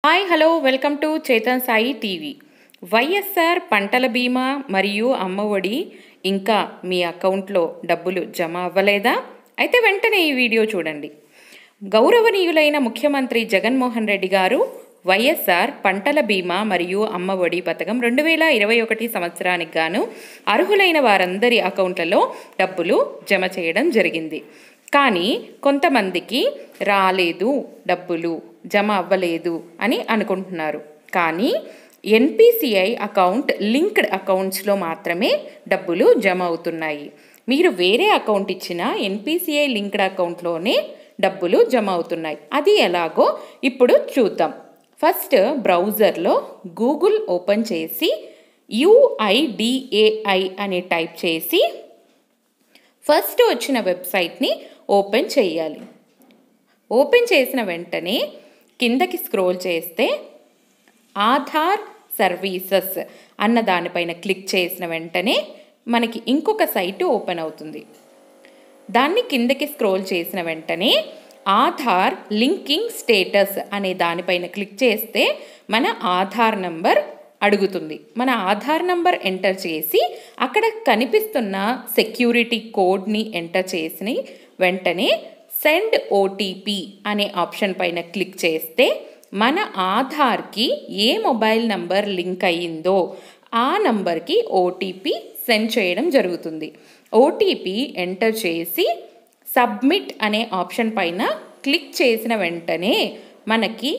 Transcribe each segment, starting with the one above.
Hi hello welcome to Chetan Sai TV. YSR పంటల బీమా మరియు అమ్మఒడి ఇంకా మీ అకౌంట్లో డబ్బులు జమ అవ్వలేదా? అయితే వెంటనే ఈ వీడియో చూడండి. గౌరవనీయులైన ముఖ్యమంత్రి జగన్మోహన్ రెడ్డి గారు వైఎస్ఆర్ పంటల బీమా మరియు అమ్మఒడి పథకం 2021 సంవత్సరానికి గాను అర్హులైన వారందరి అకౌంట్లలో డబ్బులు జమ చేయడం జరిగింది. కానీ కొంతమందికి రాలేదు, డబ్బులు జమ అవ్వలేదు అని అనుకుంటున్నారు. కానీ ఎన్పిసిఐ అకౌంట్ లింక్డ్ అకౌంట్స్లో మాత్రమే డబ్బులు జమ అవుతున్నాయి. మీరు వేరే అకౌంట్ ఇచ్చినా ఎన్పిసిఐ లింక్డ్ అకౌంట్లోనే డబ్బులు జమ అవుతున్నాయి. అది ఎలాగో ఇప్పుడు చూద్దాం. ఫస్ట్ బ్రౌజర్లో గూగుల్ ఓపెన్ చేసి UIDAI అని టైప్ చేసి ఫస్ట్ వచ్చిన వెబ్సైట్ని ఓపెన్ చేయాలి. ఓపెన్ చేసిన వెంటనే కిందకి స్క్రోల్ చేస్తే ఆధార్ సర్వీసెస్ అన్న దానిపైన క్లిక్ చేసిన వెంటనే మనకి ఇంకొక సైటు ఓపెన్ అవుతుంది. దాన్ని కిందకి స్క్రోల్ చేసిన వెంటనే ఆధార్ లింకింగ్ స్టేటస్ అనే దానిపైన క్లిక్ చేస్తే మన ఆధార్ నంబర్ అడుగుతుంది. మన ఆధార్ నంబర్ ఎంటర్ చేసి అక్కడ కనిపిస్తున్న సెక్యూరిటీ కోడ్ని ఎంటర్ చేసిన వెంటనే సెండ్ ఓటీపీ అనే ఆప్షన్ పైన క్లిక్ చేస్తే మన ఆధార్కి ఏ మొబైల్ నంబర్ లింక్ అయ్యిందో ఆ నంబర్కి ఓటీపీ సెండ్ చేయడం జరుగుతుంది. ఓటీపీ ఎంటర్ చేసి సబ్మిట్ అనే ఆప్షన్ పైన క్లిక్ చేసిన వెంటనే మనకి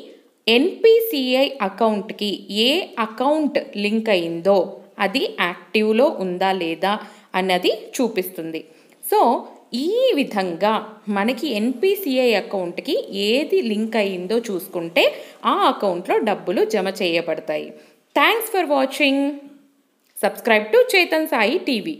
ఎన్పిసిఐ అకౌంట్కి ఏ అకౌంట్ లింక్ అయిందో అది యాక్టివ్లో ఉందా లేదా అన్నది చూపిస్తుంది. సో ఈ విధంగా మనకి ఎన్పిసిఐ అకౌంట్కి ఏది లింక్ అయిందో చూసుకుంటే ఆ అకౌంట్లో డబ్బులు జమ చేయబడతాయి. Thanks for watching. Subscribe to Chetan Sai TV.